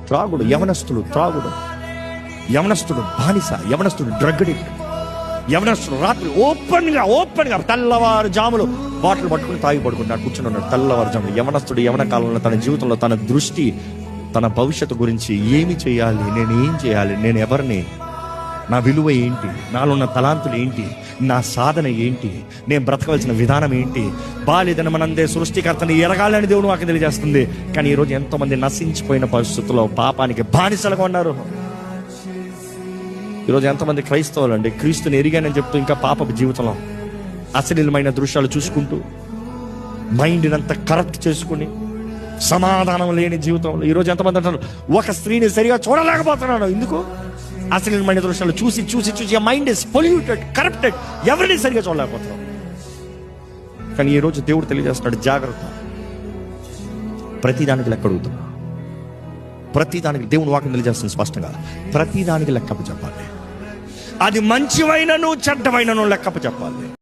త్రాగుడు, యవనస్తుడు త్రాగుడు, యవనస్తుడు బానిస, యవనస్తుడు డ్రగ్ అడిక్ట్, యవనస్తుడు రాత్రి ఓపెన్గా తెల్లవారు జాములు బాటిల్ పట్టుకుని తాగి పడుకుంటాడు, కూర్చుని ఉన్నాడు తెల్లవారు జాములు. యవనస్తుడు యవన కాలంలో తన జీవితంలో తన దృష్టి తన భవిష్యత్తు గురించి, ఏమి చేయాలి, నేను ఏం చేయాలి, నేను ఎవరిని, నా విలువ ఏంటి, నాలో ఉన్న తలాంతులు ఏంటి, నా సాధన ఏంటి, నేను బ్రతకవలసిన విధానం ఏంటి, బాలేదని మనందే సృష్టికర్తని ఎరగాలని దేవుడు మాకు తెలియజేస్తుంది. కానీ ఈరోజు ఎంతోమంది నశించిపోయిన పరిస్థితుల్లో పాపానికి బానిసలుగా ఉన్నారు. ఈరోజు ఎంతమంది క్రైస్తవులు అండి క్రీస్తుని ఎరిగానని చెప్తూ ఇంకా పాపపు జీవితంలో అశ్లీలమైన దృశ్యాలు చూసుకుంటూ మైండ్ని అంతా కరప్ట్ చేసుకుని సమాధానం లేని జీవితంలో ఈరోజు ఎంతమంది అంటారు, ఒక స్త్రీని సరిగా చూడలేకపోతున్నాను. ఎందుకు? అశ్లీలమైన దృశ్యాలు చూసి చూసి చూసి మైండ్ ఇస్ పొల్యూటెడ్, కరప్టెడ్, ఎవరిని సరిగా చూడలేకపోతున్నాం. కానీ ఈరోజు దేవుడు తెలియజేస్తున్నాడు, జాగ్రత్త, ప్రతిదానికి లెక్క అడుగుతున్నా. ప్రతిదానికి దేవుడు వాక్యం తెలియజేస్తుంది స్పష్టంగా, ప్రతిదానికి లెక్కపు చెప్పాలి. అది మంచివైనను చెడ్డవైనను లెక్కపు చెప్పాలి.